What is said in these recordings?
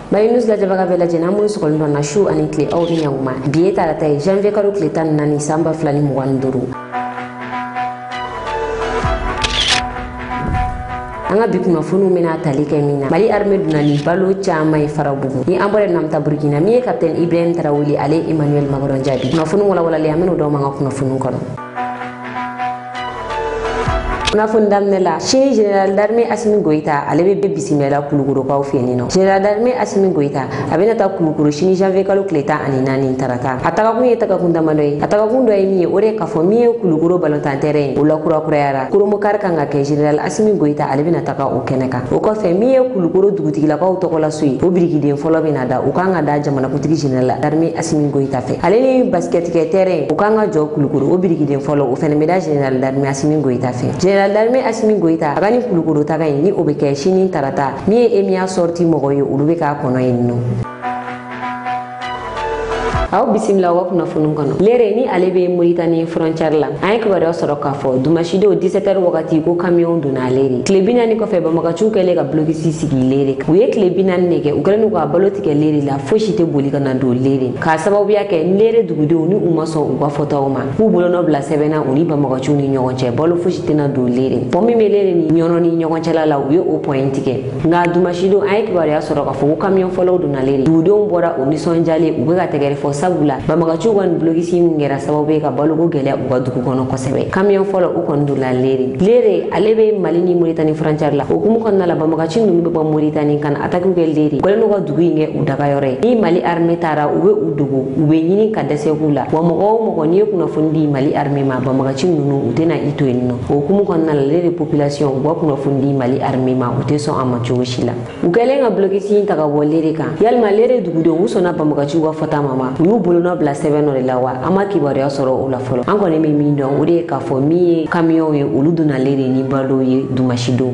Bayinus la jabaga bela jena mun sokol na shu ani kle aw ni nyanguma biye tarata janvier kalo kle tan nani samba flani mwanduru anga bikuma funu mena talika mina mali armée dunani balo chama e farabugu ni ambore namta burkina mi capitaine Ibrahim Traoré ale Emmanuel Macron jabi ma funu wala le ameno do manga kuna funu kono na fundamnela chini général d'armée Assimi Goïta ale be bisimela kuluguro kaw fenino général d'armée Assimi Goïta abena ta kuluguro chini janvier kalo kleta ani nani tarata ataka kunye taka kundamandoy ataka kundo ay mi ore ka fo mi kuluguro balontan terrain ula kura kura yara kuro mo kar kanga ke général Assimi Goïta ale bena taka o keneka o ko fe mi kuluguro dugutigi la kaw to ko la suyi o brigide folo bena da o kanga da jamana kutigi général d'armée Assimi Goïta fe ale ni basket ke terrain o kanga jo kuluguro o brigide folo o fene meda général d'armée Assimi Goïta fe l'armée Assimi Goïta agani kulukuru taga ni obeke shini tarata mi emia sorti mogoyo ulubeka kono enno aw bisimila wa kuna funun kono lere ni alebe Mauritanie frontière la ay ko bari soro ka fo dumashido 17h wakati ko camion duna lere klebina ni ko fe ba maka chukele ka bloki sigi lere uye klebina nege ugrenu ko baloti ke lere la foshite boli kana do lere ka sababu yake lere dugudo ni umaso uba fota uma ku bolo no bla sebena uni ba maka chuni nyonche bolo foshite na do lere pomi melere ni nyono ni nyonche la uye o point ke nga dumashido ay ko bari soro ka fo camion folo duna lere dudo mbora uni sonjale ubega tegere fo sabula bamaga chugan blogi sim ngera sababu ka balugo gele uga duku kono kosebe camion folo u kon dula lere alebe malini Mauritanie frontière la okumu kon nala bamaga chinu be ba Mauritanie kan ataku gel lere ko no ga dugu nge udaga yore ni mali armée tara ube udugu ube nyini ka dese kula wa mo ni kuna fundi mali armée ma bamaga chinu no utena ito enno okumu kon nala lere population wa kuna fundi mali armée ma uteso amacho shila ugele nga blogi sim taga wolere kan yal malere dugu do usona bamaga chuga fata mama bolo no bla 7 no lawa ama kibari asoro ula folo anko ne mi ndo uri ka fo mi camion ye uluduna lere ni balo ye dumashido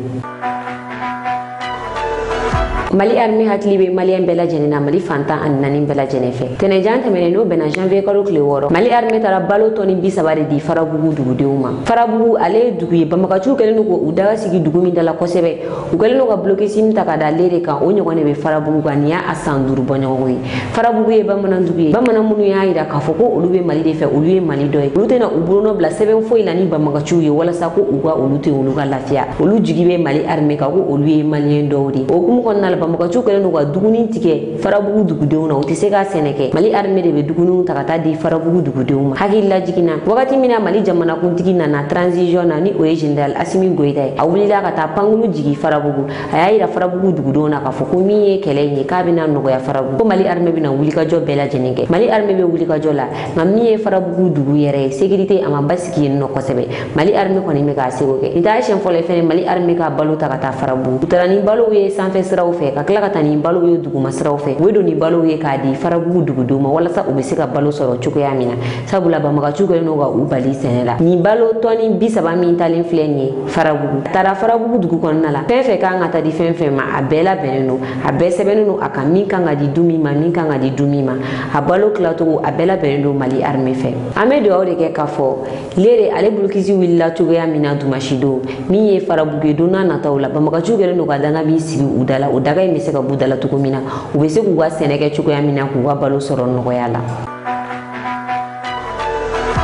mali armée hatlibe malien bela jenena mali fanta an nanin bela jenefe tene jante meneno bena janvier kalo kle woro mali armée tara balo toni bisabare di farabugu dugudeuma farabugu ale dugu bamaka chukele no ko udaga sigi dugu mi dala kosebe ukele no ka bloquer sim takada lere kan onyo kone be farabugu gania asanduru bonyogoyi farabugu e bamana dugu bamana munu ya ida ka foko ulube mali de fe ulube mali doy ulutena ubuno bla 7 fo ilani bamaka chuye wala sako uga ulute uluga lafia ulu jigibe mali armée ka ko ulube malien dowdi okumu konnal bamaka chukele no ka duguni tike farabugu dugudew na utisega seneke mali armée de be dugunu takata di farabugu dugudew ma hakilla jigina wakati mina mali jamana kuntigi na transition na ni original Assimi Goïta awulila kata pangulu jigi farabugu ayira farabugu dugudew na ka foko miye kelenye kabina no ya farabugu ko mali armée bina wulika jo bela jeneke mali armée be wulika jo la ngamiye farabugu dugu yere sécurité ama basiki no kosebe mali armée ko ni mega segoke ita shen fole fene mali armée ka balu takata farabugu utarani balu ye sanfe siraw fe ka kala tani balo ye dugu masraw fe wedo ni balo ye ka di farabugu dugu duma wala sa ubisika balo soro chuko ya mina sabula ba maga chuko no ga ubali senela ni balo toni bisaba min talin flenye farabugu tara farabugu dugu kon nala fefe ka ngata di fefe ma abela beneno abese beneno aka min ka ngadi dumi ma min ka ngadi dumi ma abalo klato abela beneno mali armée fe amedo awde ke kafo lere ale bulkizi willa chuko ya mina duma shido mi ye farabugu dona na tawla ba maga chuko no ga danga bi sigi udala udaga mi ka budala tukumina ubese kuwa seneke chuko ya mina kuwa balo soro no yala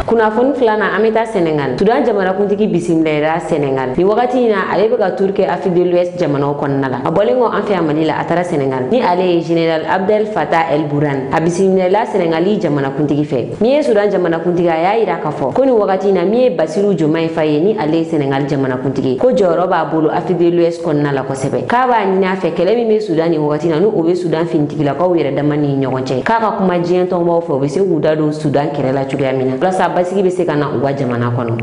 kuna fon flana ameta Senegal tudan jamana kuntiki bisimlera Senegal ni wakati na alebe ka turke Afrique de l'Ouest jamana konnala abolengo anfe amanila atara Senegal ni ale General Abdel Fattah El Burhan abisimlela Senegali jamana kuntiki fe mi sudan jamana kuntiki ya ira kafo koni wakati na mi Basiru Diomaye Faye ni ale Senegal jamana kuntiki ko joroba bulu Afrique de l'Ouest konnala ko sebe kaba ni na fe kelemi me sudan ni wakati na no obe sudan fintiki la ko wira damani nyogonche kaka kuma jiento mbo fo be se udado sudan kerela chuga mina basiki be se kana uwa jamana kono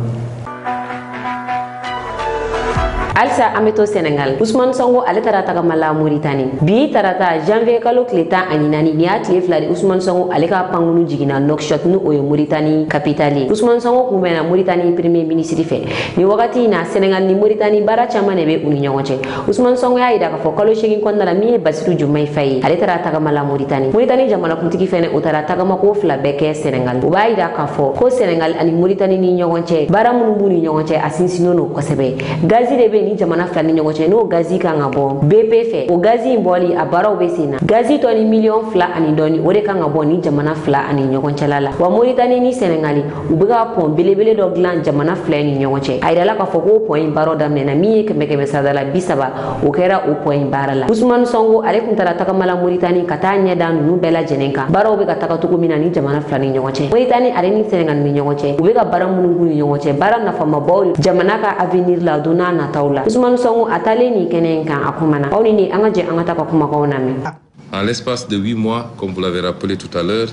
Alsa ameto Senegal Ousmane Sonko ale tarata kamala Mauritanie bi tarata janvier kalo kleta aninani ni atle flari Ousmane Sonko ale ka pangunu jigina Nouakchott nu oyo Mauritanie capitale Ousmane Sonko kumena Mauritanie premier ministre fe ni wakati na Senegal ni Mauritanie bara chama nebe uni nyonche Ousmane Sonko ya ida ka fo kalo shegin kondala mi Basiru Diomaye Faye ale tarata kamala Mauritanie jamana kuntiki fene utarata kama ko fla beke Senegal uba ida ka fo ko Senegal ani Mauritanie ni nyonche bara munbu ni nyonche asinsino no kosebe gazi debe ni jamana fila ni ɲɔgɔn cɛ n'o gazi kan ka bɔ BP fɛ o gazi in bɔli a baaraw bɛ sen na gazi tɔ ni miliyɔn 2 ani dɔɔni o de kan ka bɔ ni jamana fila ani ɲɔgɔn cɛla la wa Mauritanie ni Senegali u bɛ ka pɔn belebele dɔ dilan jamana fila ni ɲɔgɔn cɛ a yirala k'a fɔ ko pɔn in baaraw daminɛna min ye 100 sarada la 30 o kɛra o pɔn in baara la Ousmane Sonko ale kun taara tagamala Mauritanie ka taa ɲɛ da ninnu bɛɛ lajɛlen kan baaraw bɛ ka taga cogo min na ni jamana fila ni ɲɔgɔn cɛ Mauritanie ale ni Senegal ni ɲɔgɔn cɛ u bɛ ka baara minnu k'u ni ɲɔgɔn cɛ baara nafamabaw jamana ka avenir la don n'a nataw la Ousmane Sonko a taalen nin kɛnɛ in kan a kumana aw ni an ka jɛ an ka taa ka kumakanw lamɛn. En l'espace de 8 mois, comme vous l'avez rappelé tout à l'heure,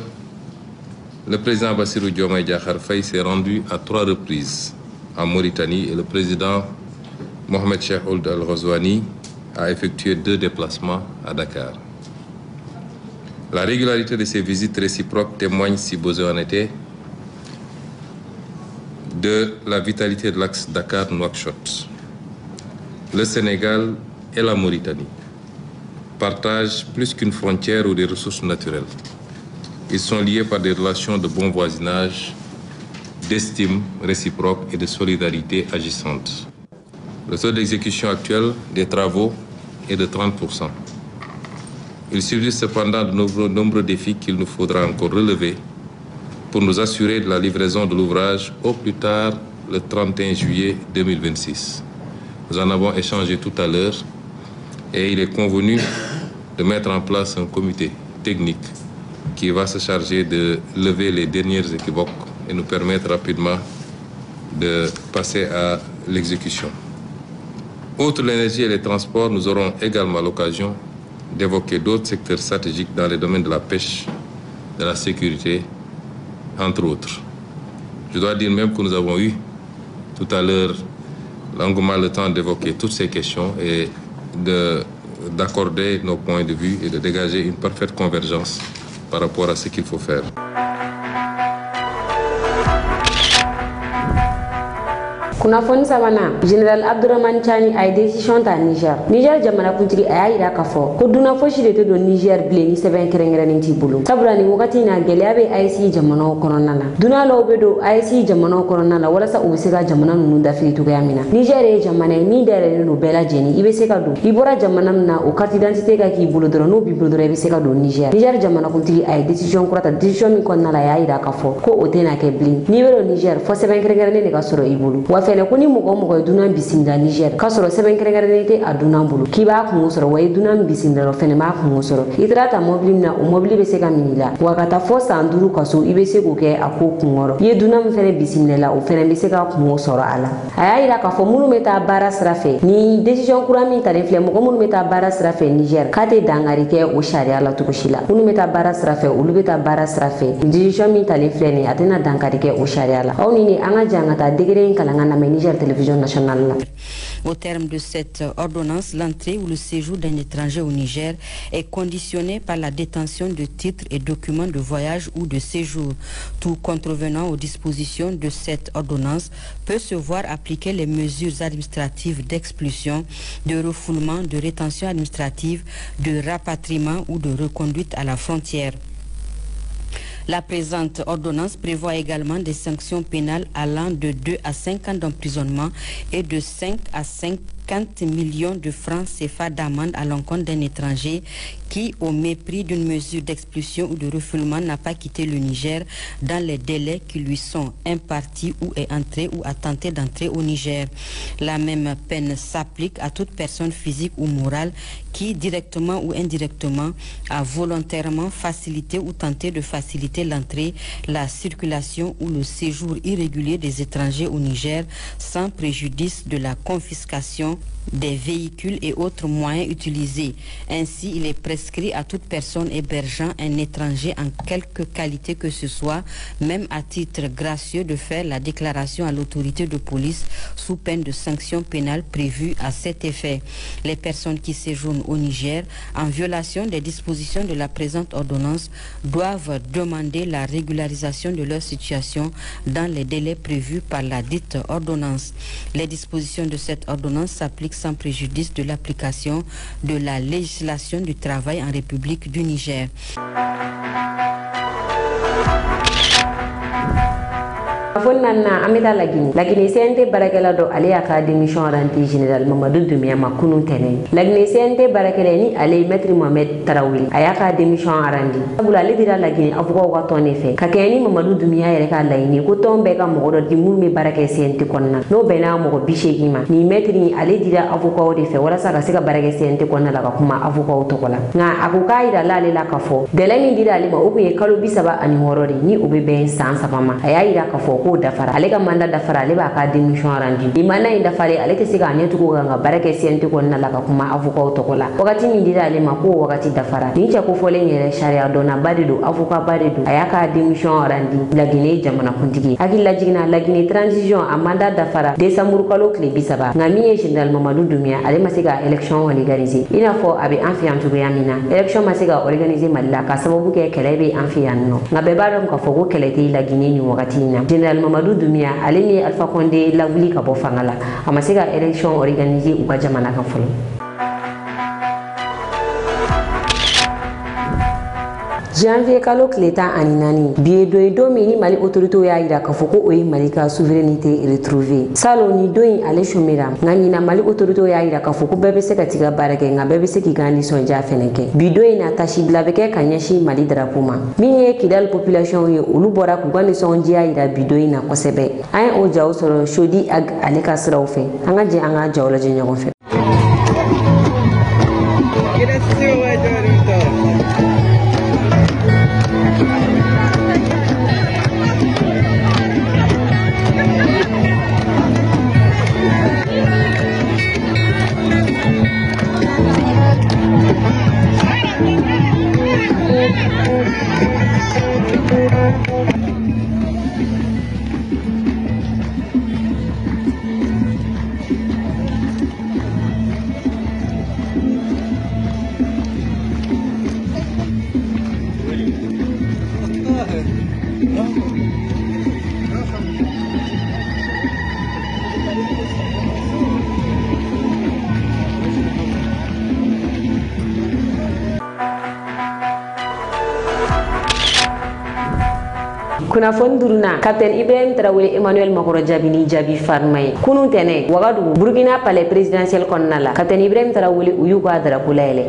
le président Bassirou Diomaye Diakhar Faye s'est rendu à 3 reprises en Mauritanie et le président Mohamed Cheikh Ould Al Ghazouani a effectué 2 déplacements à Dakar. La régularité de ces visites réciproques témoigne, si besoin en était, de la vitalité de l'axe Dakar-Nouakchott. Le Sénégal et la Mauritanie partagent plus qu'une frontière ou des ressources naturelles. Ils sont liés par des relations de bon voisinage, d'estime réciproque et de solidarité agissante. Le taux d'exécution actuel des travaux est de 30%. Il subsiste cependant de nombreux défis qu'il nous faudra encore relever pour nous assurer de la livraison de l'ouvrage au plus tard le 31 juillet 2026. Nous en avons échangé tout à l'heure et il est convenu de mettre en place un comité technique qui va se charger de lever les dernières équivoques et nous permettre rapidement de passer à l'exécution. Outre l'énergie et les transports, nous aurons également l'occasion d'évoquer d'autres secteurs stratégiques dans les domaines de la pêche, de la sécurité, entre autres. Je dois dire même que nous avons eu tout à l'heure longuement le temps d'évoquer toutes ces questions et d'accorder nos points de vue et de dégager une parfaite convergence par rapport à ce qu'il faut faire. Kunnafoni sabanan General Abdourahmane Tiani a ye décision ta Niger jamanakuntigi a y'a yira k'a fɔ ko dunan fosi de tɛ don Niger bilen ni sɛbɛn kɛrɛnkɛrɛnnen t'i bolo sabula nin wagati in na gɛlɛya bɛ AES jamanaw kɔnɔna na dunan dɔw bɛ don AES jamanaw kɔnɔna na walasa u bɛ se ka jamana ninnu dafiri cogoya min na Niger ye jamana ye min dayɛlɛlen don bɛɛ lajɛlen i bɛ se ka don i bɔra jamana min na o carte d'identité ka k'i bolo dɔrɔn n'o b'i bolo dɔrɔn i bɛ se ka don Niger jamanakuntigi a ye décision kura ta décision min kɔnɔna la a y'a yira k'a fɔ ko o tɛna kɛ bilen n'i bɛ don Niger fɔ sɛbɛn kɛrɛnkɛrɛnnen de ka sɔrɔ i bolo wa fɛnɛ ko ni mɔgɔ ye dunan bisimila Niger k'a sɔrɔ sɛbɛn kɛrɛnkɛrɛnnen tɛ a dunan bolo k'i b'a kungo sɔrɔ wa i dunan bisimila fɛnɛ b'a kungo sɔrɔ i taara ta mɔbili min na o mɔbili bɛ se ka minɛ i la wa ka taa fɔ san 5 ka so i bɛ se k'o kɛ a ko kunkɔrɔ i ye dunan min fɛnɛ bisimila la o fɛnɛ bɛ se ka kungo sɔrɔ a la a y'a yira k'a fɔ minnu bɛ taa baara sira fɛ ni décision kura min talen filɛ mɔgɔ minnu bɛ taa baara sira fɛ Niger k'a tɛ dankari kɛ o sariya la cogo si la minnu bɛ taa baara sira fɛ olu bɛ taa baara sira fɛ décision min talen filɛ nin a tɛna dankari kɛ o sariya la aw ni an ka jan ka taa degré in kalan ka lamɛn Niger télévision nationale la. Au terme de cette ordonnance, l'entrée ou le séjour d'un étranger au Niger est conditionné par la détention de titres et documents de voyage ou de séjour. Tout contrevenant aux dispositions de cette ordonnance peut se voir appliquer les mesures administratives d'expulsion, de refoulement, de rétention administrative, de rapatriement ou de reconduite à la frontière. La présente ordonnance prévoit également des sanctions pénales allant de 2 à 5 ans d'emprisonnement et de 5 à 50 millions de francs CFA d'amende à l'encontre d'un étranger qui, au mépris d'une mesure d'expulsion ou de refoulement, n'a pas quitté le Niger dans les délais qui lui sont impartis ou est entré ou a tenté d'entrer au Niger. La même peine s'applique à toute personne physique ou morale qui, directement ou indirectement, a volontairement facilité ou tenté de faciliter l'entrée, la circulation ou le séjour irrégulier des étrangers au Niger sans préjudice de la confiscation des véhicules et autres moyens utilisés. Ainsi, il est prescrit à toute personne hébergeant un étranger en quelque qualité que ce soit, même à titre gracieux, de faire la déclaration à l'autorité de police sous peine de sanctions pénales prévues à cet effet. Les personnes qui séjournent au Niger, en violation des dispositions de la présente ordonnance, doivent demander la régularisation de leur situation dans les délais prévus par la dite ordonnance. Les dispositions de cette ordonnance s'appliquent sans préjudice de l'application de la législation du travail en République du Niger. kunnafoni na amita lagini sente barakela do ale aka démission ranti général Mamadou Doumbia makunu tene lagini sente barakela ni ale maître Mohamed Tarawele ayaka démission arandi sabula ale dira lagini afuko wa tonne fe ka keni Mamadou Doumbia yere ka layini ko tombe ka mogo do di murme barake sente konna no bena mogo bishegi ma ni maître ni ale dira afuko de fe wala saka sika barake sente konna la ka kuma afuko to kola nga akuka ida la le la ka fo dele ni dira ale ma o kuye kalo bisaba ani horori ni o be ben san sabama aya ida ka fo ko dafara ale ka manda dafara ale ba ka démission arandi imana inda fare ale te sika ne tuko nga barake sente konna la ka kuma afuko to kola wakati ni dira ale ma ko wakati dafara ni cha ko fole nyere sharia dona badido afuka badido aya ka démission arandi lagine jamana kuntigi akilla jigna lagine transition amanda dafara décembre kalo kle bisaba ngami général Mamadou Doumbia ale masika élection organiser ina fo abi anfiam tugo yamina élection masika organiser malila ka sababu ke kelebe anfiam no ngabe badon ka fo ko kelete lagine ni wakati na général Mamadou Doumbia ale ni Alpha Condé la wuli ka bo fangala amasika élection organiser uba jamana ka folo janvier kalo kleta ani nani biye do mini mali autorité ya ira ka foko oyi mali ka souveraineté retrouver salo ni doyin ale shomira ngani na mali autorité ya ira ka foko bebe se ka tiga barake nga bebe se ki gandi sonja feneke bi doyin na tashi blabeke kanyashi mali drapuma mi kidal population ye ulu bora ku gandi sonja ira bi doyin na kosebe ay o jaw soro shodi ag ale ka sraw fe anga je anga jawla je nyagon fe kuna fonduruna capitaine Ibrahim Traoré Emmanuel Macron jabini jabi farmay kunu tene wagadu Burkina palais présidentiel konnala capitaine Ibrahim Traoré uyuga drapulaele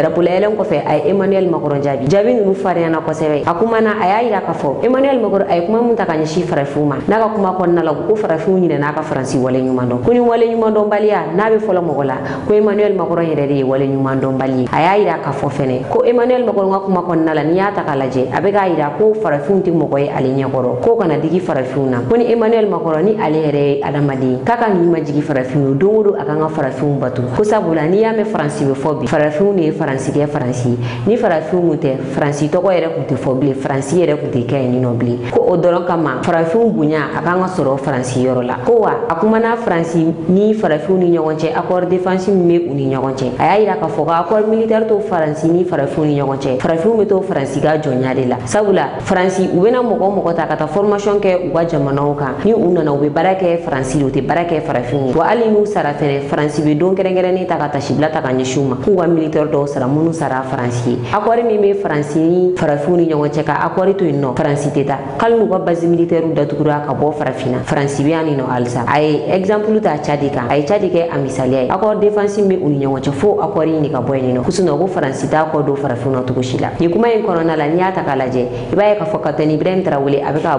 ko fe ay Emmanuel Macron jabi nu fariana ko sebe akumana ayira ka fo Emmanuel Macron ay kuma mun takanya shi farafuma naka kuma konnala ko farafu ni naka faransi wala nyumando kuni wala nyumando balia nabe folo mogola ko Emmanuel Macron yere wala nyumando bali ayira ka fo fene ko Emmanuel Macron kuma konnala ni ya takalaje abega ira ko farafu ti mogoy alinya koro ko kana digi farafuna koni Emmanuel Macron ni alere adamadi kaka ni majigi farafunu dongodo akanga farafun batu ko sabula ni yame faransi be fobi farafun ni faransi ke faransi ni farafun te faransi to ko ere kunti fobi faransi ere kunti kay ni nobli ko odoron kama farafun bunya akanga soro faransi yorola ko wa akuma na faransi ni farafun ni nyonche accord défensif me uni nyonche ayira ka foga accord militaire to faransi ni farafun ni nyonche farafun me to faransi ga jonyade la sabula faransi ubena moko ta formation ke uga jamanaw kan ni unana ube barake faransi do te barake farafin wa ali nu sara fere faransi be don kerengere ni ta kata shibla ta kanya shuma kuwa militaire do sara munu sara faransi akwari me faransi ni farafuni nyawo cheka akwari to inno faransi teta kalnu ba base militaire da tukura ka bo farafina faransi be ani no alsa ay exemple ta chadika ay chadike amisali ay accord défensif me uni nyawo fo akwari ni ka boyni no kusuno go faransi ta ko do farafuna to kushila ni kuma en korona la niata kalaje ibaye ka fokata ni Ibrahim Traoré abeka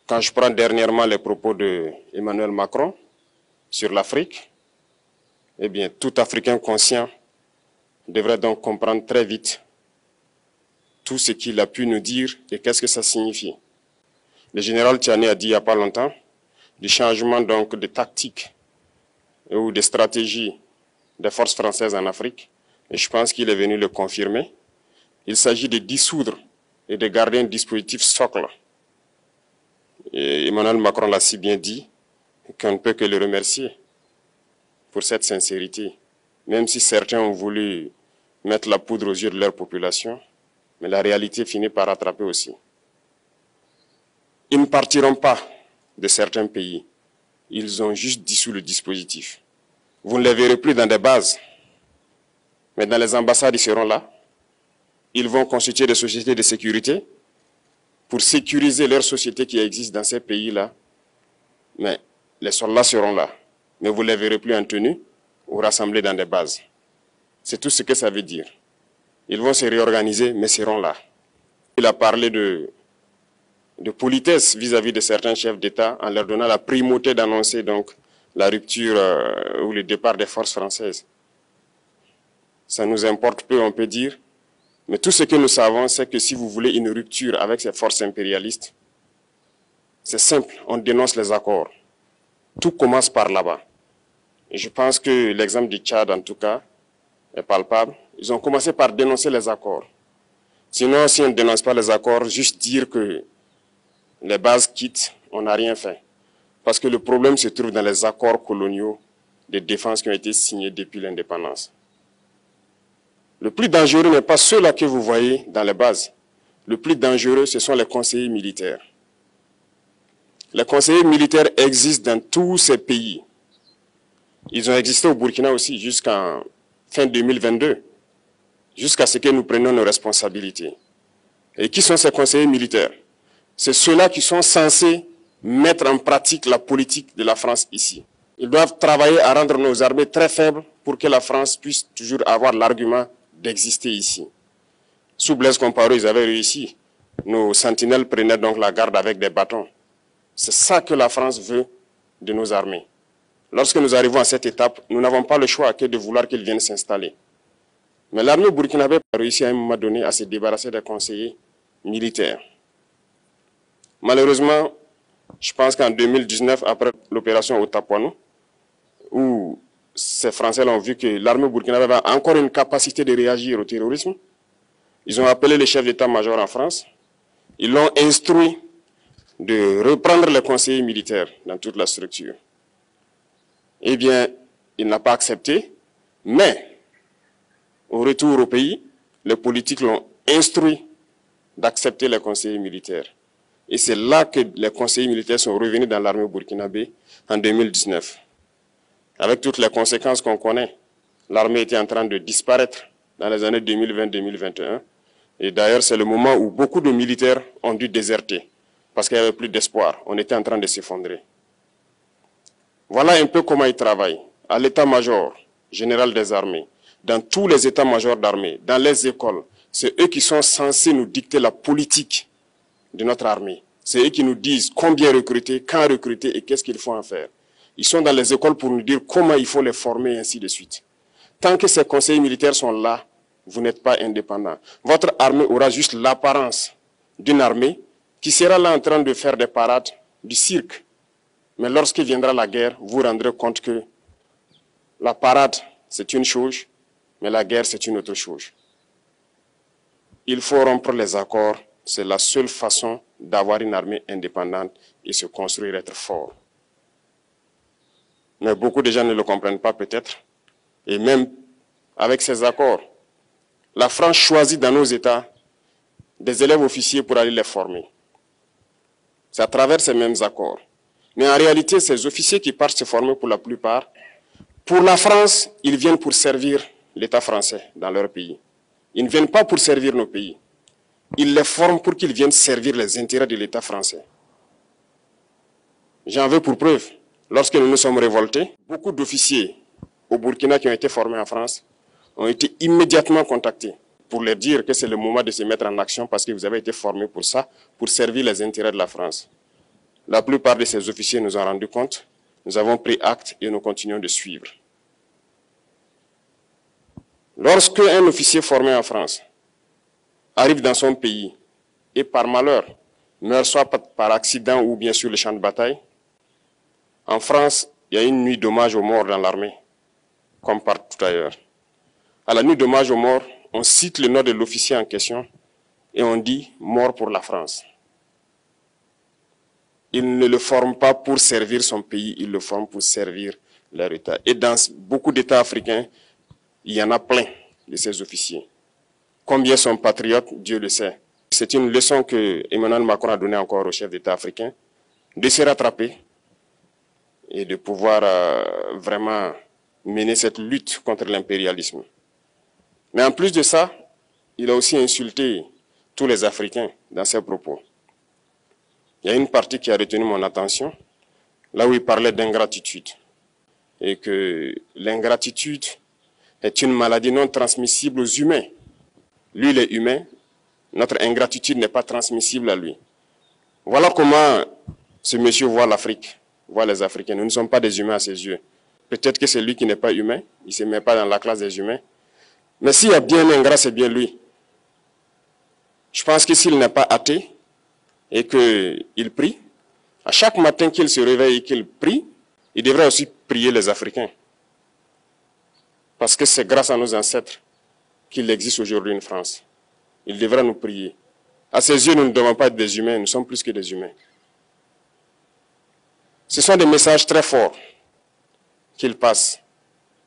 Quand je prends dernièrement les propos de Emmanuel Macron sur l'Afrique, eh bien, tout Africain conscient devrait donc comprendre très vite tout ce qu'il a pu nous dire et qu'est-ce que ça signifie. Le général Tiani a dit il n'y a pas longtemps du changement donc de tactique ou de stratégie des forces françaises en Afrique, et je pense qu'il est venu le confirmer. Il s'agit de dissoudre et de garder un dispositif socle. Et Emmanuel Macron l'a si bien dit qu'on ne peut que le remercier pour cette sincérité. Même si certains ont voulu mettre la poudre aux yeux de leur population, mais la réalité finit par rattraper aussi. Ils ne partiront pas de certains pays. Ils ont juste dissous le dispositif. Vous ne les verrez plus dans des bases, mais dans les ambassades, ils seront là. Ils vont constituer des sociétés de sécurité pour sécuriser leur société qui existe dans ces pays-là, mais les soldats seront là. Mais vous ne les verrez plus en tenue ou rassemblés dans des bases. C'est tout ce que ça veut dire. Ils vont se réorganiser, mais seront là. Il a parlé de politesse vis-à-vis de certains chefs d'État en leur donnant la primauté d'annoncer donc la rupture ou le départ des forces françaises. Ça nous importe peu, on peut dire. Mais tout ce que nous savons, c'est que si vous voulez une rupture avec ces forces impérialistes, c'est simple, on dénonce les accords. Tout commence par là-bas. Et je pense que l'exemple du Tchad, en tout cas, est palpable. Ils ont commencé par dénoncer les accords. Sinon, si on ne dénonce pas les accords, juste dire que les bases quittent, on n'a rien fait. Parce que le problème se trouve dans les accords coloniaux de défense qui ont été signés depuis l'indépendance. Le plus dangereux n'est pas ceux-là que vous voyez dans les bases. Le plus dangereux, ce sont les conseillers militaires. Les conseillers militaires existent dans tous ces pays. Ils ont existé au Burkina aussi jusqu'en fin 2022, jusqu'à ce que nous prenions nos responsabilités. Et qui sont ces conseillers militaires? C'est ceux-là qui sont censés mettre en pratique la politique de la France ici. Ils doivent travailler à rendre nos armées très faibles pour que la France puisse toujours avoir l'argument d'exister ici. Sous Blaise Compaoré, ils avaient réussi. Nos sentinelles prenaient donc la garde avec des bâtons. C'est ça que la France veut de nos armées. Lorsque nous arrivons à cette étape, nous n'avons pas le choix que de vouloir qu'ils viennent s'installer. Mais l'armée burkinabé a réussi à un moment donné à se débarrasser des conseillers militaires. Malheureusement, je pense qu'en 2019, après l'opération au Tapuano, où ces Français ont vu que l'armée burkinabé avait encore une capacité de réagir au terrorisme, ils ont appelé les chefs d'état-major en France, ils l'ont instruit de reprendre les conseillers militaires dans toute la structure. Eh bien, il n'a pas accepté, mais au retour au pays, les politiques l'ont instruit d'accepter les conseillers militaires. Et c'est là que les conseillers militaires sont revenus dans l'armée burkinabé en 2019. Avec toutes les conséquences qu'on connaît, l'armée était en train de disparaître dans les années 2020-2021. Et d'ailleurs, c'est le moment où beaucoup de militaires ont dû déserter parce qu'il n'y avait plus d'espoir. On était en train de s'effondrer. Voilà un peu comment ils travaillent. À l'état-major général des armées, dans tous les états-majors d'armée, dans les écoles, c'est eux qui sont censés nous dicter la politique de notre armée. C'est eux qui nous disent combien recruter, quand recruter et qu'est-ce qu'il faut en faire. Ils sont dans les écoles pour nous dire comment il faut les former et ainsi de suite. Tant que ces conseillers militaires sont là, vous n'êtes pas indépendant. Votre armée aura juste l'apparence d'une armée qui sera là en train de faire des parades, du cirque. Mais lorsque viendra la guerre, vous vous rendrez compte que la parade, c'est une chose, mais la guerre, c'est une autre chose. Il faut rompre les accords. C'est la seule façon d'avoir une armée indépendante et se construire, être fort. Mais beaucoup de gens ne le comprennent pas peut-être. Et même avec ces accords, la France choisit dans nos États des élèves officiers pour aller les former. C'est à travers ces mêmes accords. Mais en réalité, ces officiers qui partent se former pour la plupart, pour la France, ils viennent pour servir l'État français dans leur pays. Ils ne viennent pas pour servir nos pays. Ils les forment pour qu'ils viennent servir les intérêts de l'État français. J'en veux pour preuve. Lorsque nous nous sommes révoltés, beaucoup d'officiers au Burkina qui ont été formés en France ont été immédiatement contactés pour leur dire que c'est le moment de se mettre en action parce que vous avez été formés pour ça, pour servir les intérêts de la France. La plupart de ces officiers nous ont rendu compte, nous avons pris acte et nous continuons de suivre. Lorsque un officier formé en France arrive dans son pays et par malheur meurt soit par accident ou bien sur le champ de bataille, en France, il y a une nuit d'hommage aux morts dans l'armée, comme partout ailleurs. À la nuit d'hommage aux morts, on cite le nom de l'officier en question et on dit « mort pour la France ». Il ne le forme pas pour servir son pays, il le forme pour servir leur État. Et dans beaucoup d'États africains, il y en a plein de ces officiers. Combien sont patriotes, Dieu le sait. C'est une leçon que Emmanuel Macron a donnée encore aux chefs d'État africains, de se rattraper et de pouvoir vraiment mener cette lutte contre l'impérialisme. Mais en plus de ça, il a aussi insulté tous les Africains dans ses propos. il y a une partie qui a retenu mon attention, là où il parlait d'ingratitude. Et que l'ingratitude est une maladie non transmissible aux humains. Lui, il est humain, notre ingratitude n'est pas transmissible à lui. Voilà comment ce monsieur voit l'Afrique, voit les Africains. Nous ne sommes pas des humains à ses yeux. Peut-être que c'est lui qui n'est pas humain, il ne se met pas dans la classe des humains. Mais s'il y a bien un ingrat, c'est bien lui. Je pense que s'il n'est pas athée et qu'il prie, à chaque matin qu'il se réveille et qu'il prie, il devrait aussi prier les Africains. Parce que c'est grâce à nos ancêtres qu'il existe aujourd'hui une France. Il devrait nous prier. À ses yeux, nous ne devons pas être des humains, nous sommes plus que des humains. Ce sont des messages très forts qu'il passe.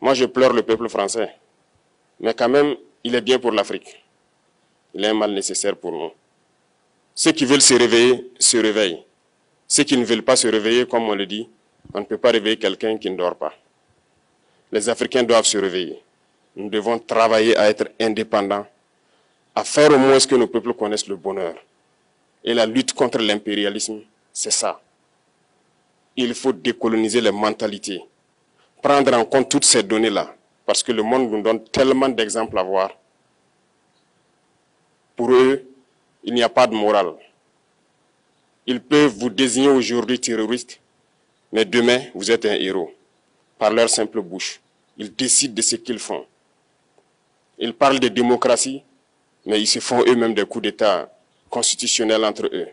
Moi, je pleure le peuple français. Mais quand même, il est bien pour l'Afrique. Il est un mal nécessaire pour nous. Ceux qui veulent se réveiller, se réveillent. Ceux qui ne veulent pas se réveiller, comme on le dit, on ne peut pas réveiller quelqu'un qui ne dort pas. Les Africains doivent se réveiller. Nous devons travailler à être indépendants, à faire au moins ce que nos peuples connaissent le bonheur. Et la lutte contre l'impérialisme, c'est ça. Il faut décoloniser les mentalités, prendre en compte toutes ces données-là, parce que le monde nous donne tellement d'exemples à voir. Pour eux, il n'y a pas de morale. Ils peuvent vous désigner aujourd'hui terroriste, mais demain, vous êtes un héros. Par leur simple bouche, ils décident de ce qu'ils font. Ils parlent de démocratie, mais ils se font eux-mêmes des coups d'État constitutionnels entre eux.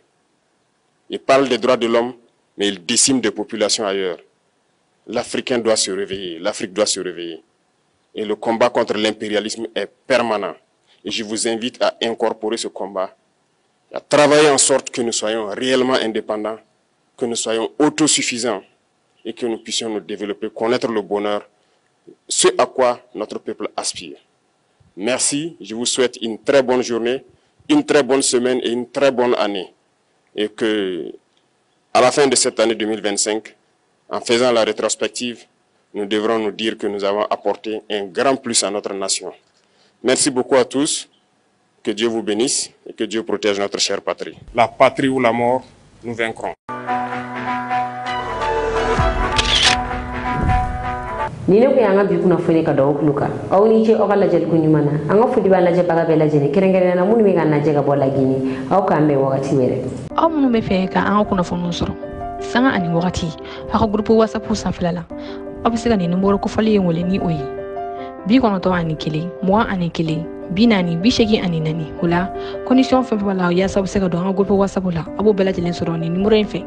Ils parlent des droits de l'homme, mais ils déciment des populations ailleurs. L'Africain doit se réveiller, l'Afrique doit se réveiller. Et le combat contre l'impérialisme est permanent. Et je vous invite à incorporer ce combat, à travailler en sorte que nous soyons réellement indépendants, que nous soyons autosuffisants et que nous puissions nous développer, connaître le bonheur, ce à quoi notre peuple aspire. Merci, je vous souhaite une très bonne journée, une très bonne semaine et une très bonne année. Et que, à la fin de cette année 2025, en faisant la rétrospective, nous devrons nous dire que nous avons apporté un grand plus à notre nation. Merci beaucoup à tous, que Dieu vous bénisse et que Dieu protège notre chère patrie. La patrie ou la mort, nous vaincrons. Nino ko yanga bi kuna fone ka do kluka aw ni ci o kala jel ko nyumana anga fudi ba laje baga be laje ne kerengere na munu mi ganna je ga bola gini aw ka me wakati were aw munu me fe ka anga kuna fonu soro sanga ani wakati aka groupe whatsapp san filala aw bi sega ni numero ko fali ngole ni oyi bi kono to ani kili mo ani kili bi nani bi shegi ani nani hula condition fe wala ya sabu sega do anga groupe whatsapp la abo be laje len soro ni numero en fe